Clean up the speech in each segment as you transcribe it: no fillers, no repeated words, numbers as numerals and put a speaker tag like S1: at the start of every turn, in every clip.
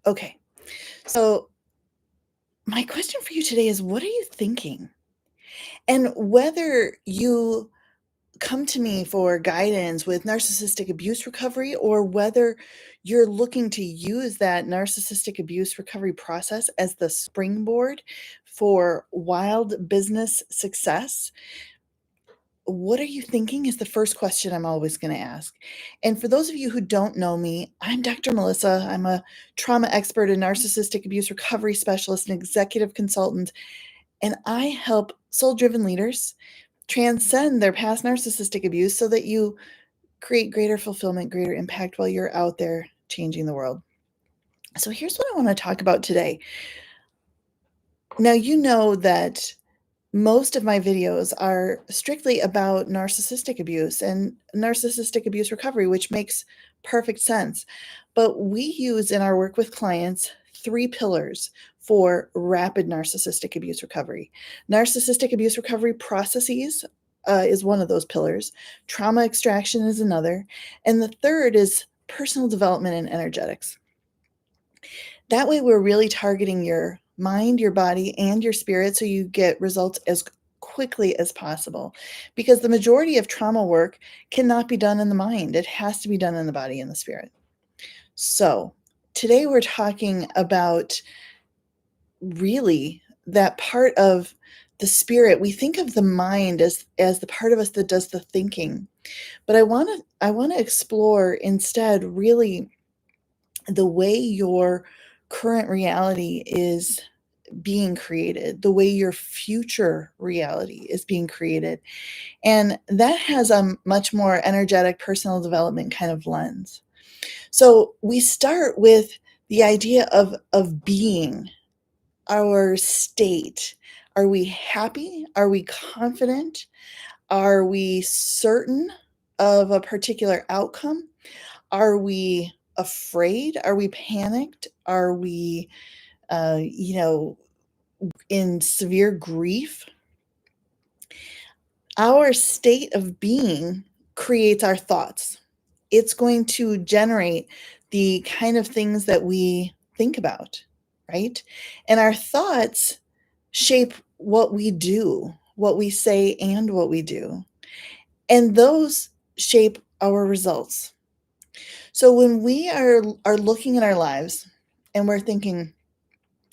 S1: Okay, so my question for you today is what are you thinking? And whether you come to me for guidance with narcissistic abuse recovery or whether you're looking to use that narcissistic abuse recovery process as the springboard for wild business success, what are you thinking is the first question I'm always going to ask. And for those of you who don't know me, I'm Dr. Melissa. I'm a trauma expert, a narcissistic abuse recovery specialist, an executive consultant, and I help soul driven leaders transcend their past narcissistic abuse so that you create greater fulfillment, greater impact while you're out there changing the world. So here's what I want to talk about today. Now, you know that most of my videos are strictly about narcissistic abuse and narcissistic abuse recovery, which makes perfect sense. But we use in our work with clients 3 pillars for rapid narcissistic abuse recovery. Narcissistic abuse recovery processes is one of those pillars, trauma extraction is another, and the third is personal development and energetics. That way, we're really targeting your mind, your body, and your spirit so you get results as quickly as possible. Because the majority of trauma work cannot be done in the mind, it has to be done in the body and the spirit. So, today we're talking about really that part of the spirit. We think of the mind as the part of us that does the thinking. But I want to explore instead really the way your current reality is being created, the way your future reality is being created. And that has a much more energetic personal development kind of lens. So we start with the idea of being, our state. Are we happy? Are we confident? Are we certain of a particular outcome? Are we afraid? Are we panicked? Are we, you know, in severe grief? Our state of being creates our thoughts. It's going to generate the kind of things that we think about, right? And our thoughts shape what we do, what we say, and what we do. And those shape our results. So when we are looking at our lives and we're thinking,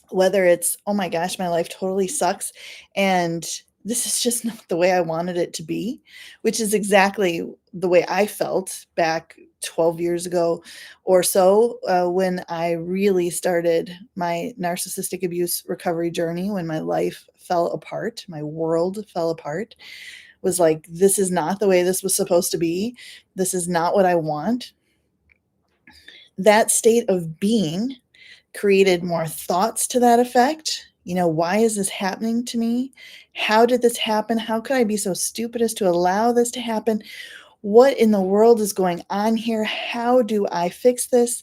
S1: whether it's, oh my gosh, my life totally sucks, and this is just not the way I wanted it to be, which is exactly the way I felt back 12 years ago or so when I really started my narcissistic abuse recovery journey, when my life fell apart, my world fell apart, was like, this is not the way this was supposed to be. This is not what I want. That state of being created more thoughts to that effect. Why is this happening to me? How did this happen? How could I be so stupid as to allow this to happen? What in the world is going on here? How do I fix this?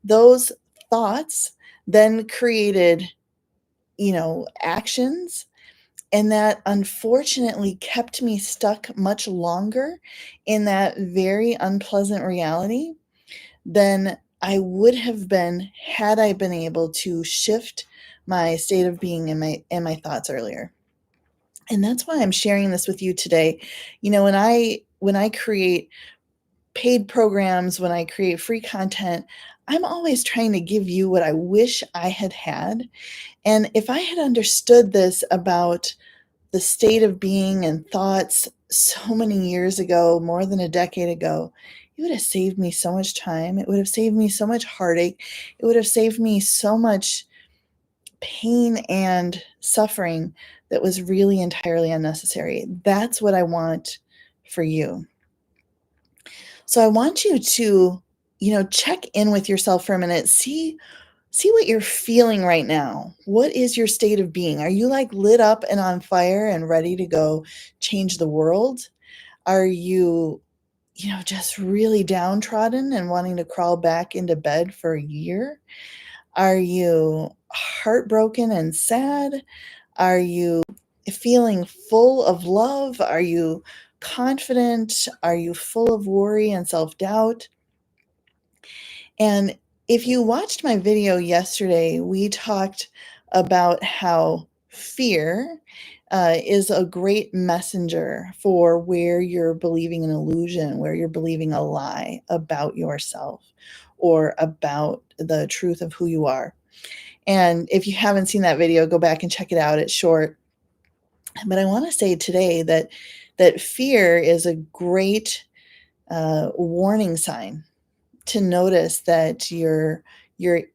S1: Those thoughts then created, actions. And that unfortunately kept me stuck much longer in that very unpleasant reality than I would have been had I been able to shift my state of being and my thoughts earlier. And that's why I'm sharing this with you today. When I create paid programs, when I create free content, I'm always trying to give you what I wish I had had. And if I had understood this about the state of being and thoughts so many years ago, more than a decade ago, it would have saved me so much time. It would have saved me so much heartache. It would have saved me so much pain and suffering that was really entirely unnecessary. That's what I want for you. So I want you to, check in with yourself for a minute. See what you're feeling right now. What is your state of being? Are you like lit up and on fire and ready to go change the world? Are you, just really downtrodden and wanting to crawl back into bed for a year? Are you heartbroken and sad? Are you feeling full of love? Are you confident? Are you full of worry and self doubt? And If you watched my video yesterday, we talked about how fear is a great messenger for where you're believing an illusion, where you're believing a lie about yourself or about the truth of who you are. And if you haven't seen that video, go back and check it out. It's short. But I want to say today that fear is a great warning sign to notice that you're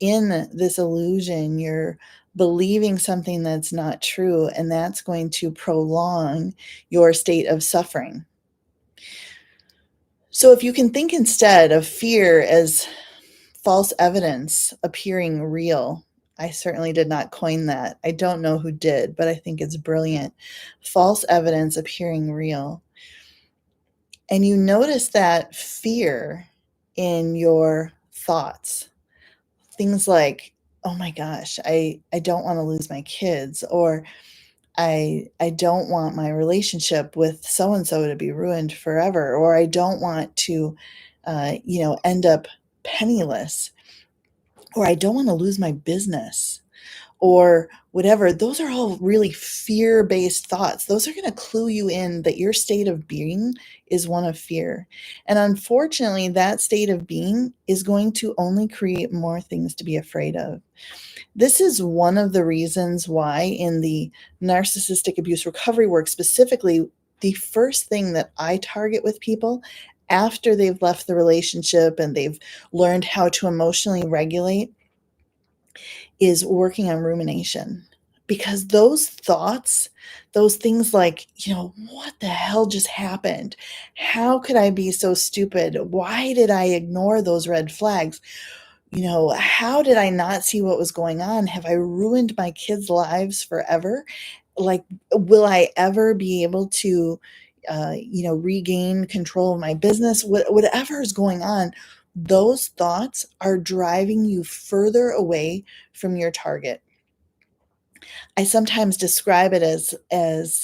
S1: in this illusion, you're believing something that's not true, and that's going to prolong your state of suffering. So if you can think instead of fear as false evidence appearing real. I certainly did not coin that. I don't know who did, but I think it's brilliant. False evidence appearing real. And you notice that fear in your thoughts. Things like, oh my gosh, I don't want to lose my kids, or I don't want my relationship with so and so to be ruined forever, or I don't want to end up penniless, or I don't want to lose my business, or whatever. Those are all really fear-based thoughts. Those are going to clue you in that your state of being is one of fear. And unfortunately, that state of being is going to only create more things to be afraid of. This is one of the reasons why in the narcissistic abuse recovery work specifically, the first thing that I target with people after they've left the relationship and they've learned how to emotionally regulate is working on rumination. Because those thoughts, those things like, what the hell just happened? How could I be so stupid? Why did I ignore those red flags? How did I not see what was going on? Have I ruined my kids' lives forever? Like, will I ever be able to, regain control of my business? Whatever is going on, those thoughts are driving you further away from your target. I sometimes describe it as,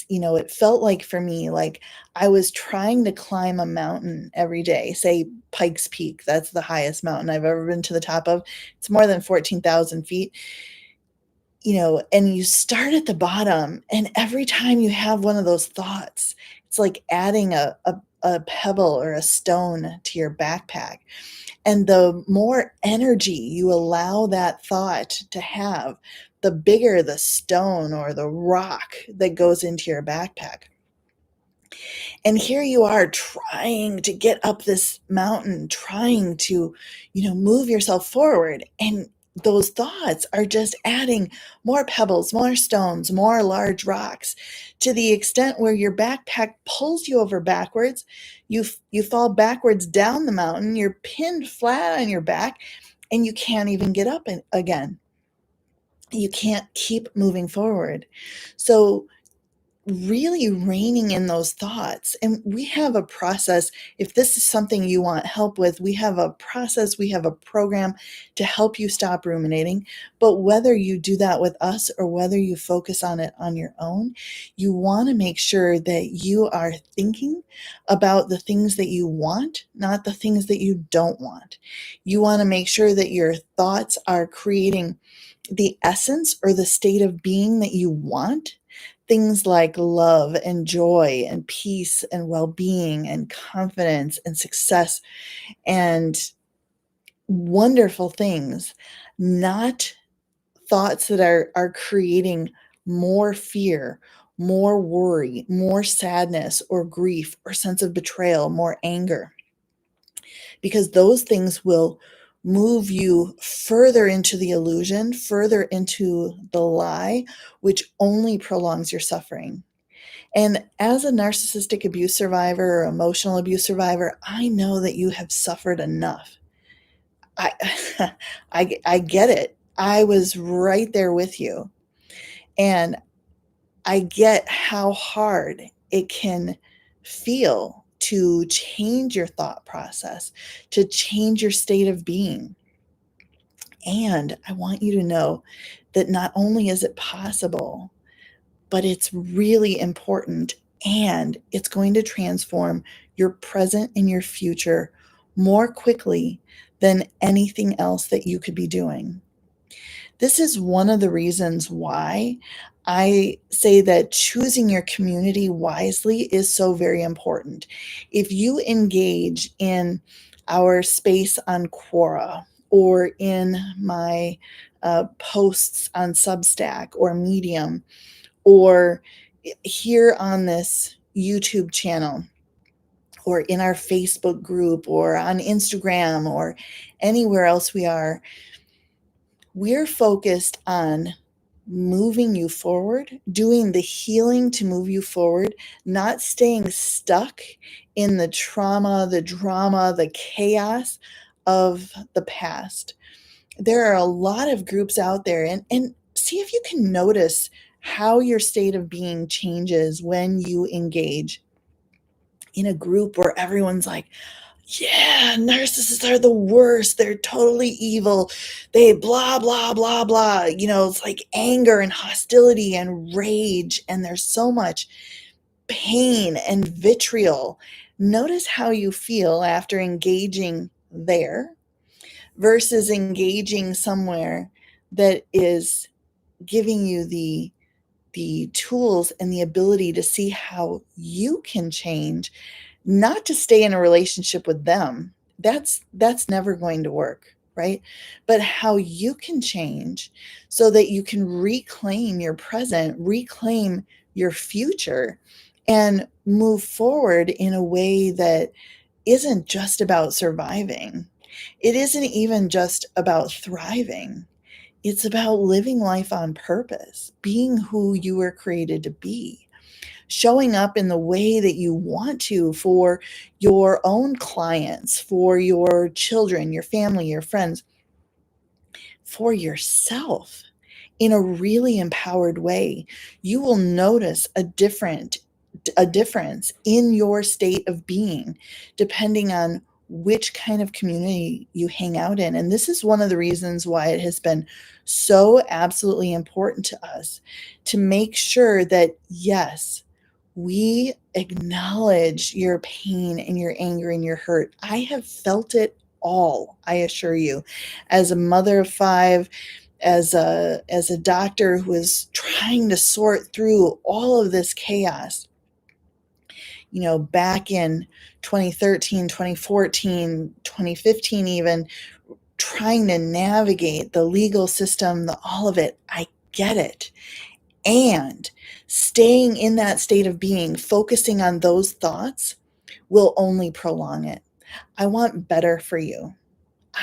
S1: it felt like for me, like I was trying to climb a mountain every day, say Pikes Peak. That's the highest mountain I've ever been to the top of. It's more than 14,000 feet, and you start at the bottom. And every time you have one of those thoughts, it's like adding a pebble or a stone to your backpack. And the more energy you allow that thought to have, the bigger the stone or the rock that goes into your backpack. And here you are trying to get up this mountain, trying to, move yourself forward. And those thoughts are just adding more pebbles, more stones, more large rocks to the extent where your backpack pulls you over backwards. You fall backwards down the mountain, you're pinned flat on your back, and you can't even get up again. You can't keep moving forward. So really reining in those thoughts. And we have a process. If this is something you want help with, we have a process, we have a program to help you stop ruminating. But whether you do that with us or whether you focus on it on your own, you want to make sure that you are thinking about the things that you want, not the things that you don't want. You want to make sure that your thoughts are creating the essence or the state of being that you want. Things like love and joy and peace and well-being and confidence and success and wonderful things, not thoughts that are creating more fear, more worry, more sadness or grief or sense of betrayal, more anger. Because those things will move you further into the illusion, further into the lie, which only prolongs your suffering. And as a narcissistic abuse survivor or emotional abuse survivor, I know that you have suffered enough. I, I get it. I was right there with you. And I get how hard it can feel to change your thought process, to change your state of being. And I want you to know that not only is it possible, but it's really important, and it's going to transform your present and your future more quickly than anything else that you could be doing. This is one of the reasons why I say that choosing your community wisely is so very important. If you engage in our space on Quora or in my posts on Substack or Medium or here on this YouTube channel or in our Facebook group or on Instagram or anywhere else we're focused on moving you forward, doing the healing to move you forward, not staying stuck in the trauma, the drama, the chaos of the past. There are a lot of groups out there, and see if you can notice how your state of being changes when you engage in a group where everyone's like, yeah, narcissists are the worst. They're totally evil. They blah, blah, blah, blah. It's like anger and hostility and rage, and there's so much pain and vitriol. Notice how you feel after engaging there versus engaging somewhere that is giving you the tools and the ability to see how you can change, not to stay in a relationship with them. That's never going to work, right? But how you can change so that you can reclaim your present, reclaim your future, and move forward in a way that isn't just about surviving. It isn't even just about thriving. It's about living life on purpose, being who you were created to be, showing up in the way that you want to for your own clients, for your children, your family, your friends, for yourself in a really empowered way. You will notice a difference in your state of being depending on which kind of community you hang out in. And this is one of the reasons why it has been so absolutely important to us to make sure that, yes, we acknowledge your pain and your anger and your hurt. I have felt it all, I assure you. As a mother of 5, as a doctor who is trying to sort through all of this chaos, back in 2013, 2014, 2015 even, trying to navigate the legal system, all of it. I get it. And staying in that state of being, focusing on those thoughts will only prolong it. I want better for you.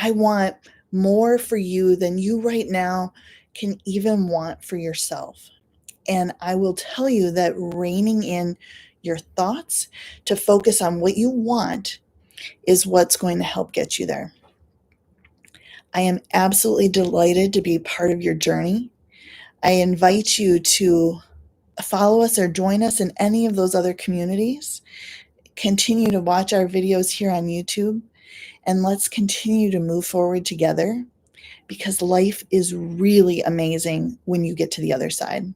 S1: I want more for you than you right now can even want for yourself. And I will tell you that reining in your thoughts to focus on what you want is what's going to help get you there. I am absolutely delighted to be part of your journey. I invite you to follow us or join us in any of those other communities. Continue to watch our videos here on YouTube, and let's continue to move forward together because life is really amazing when you get to the other side.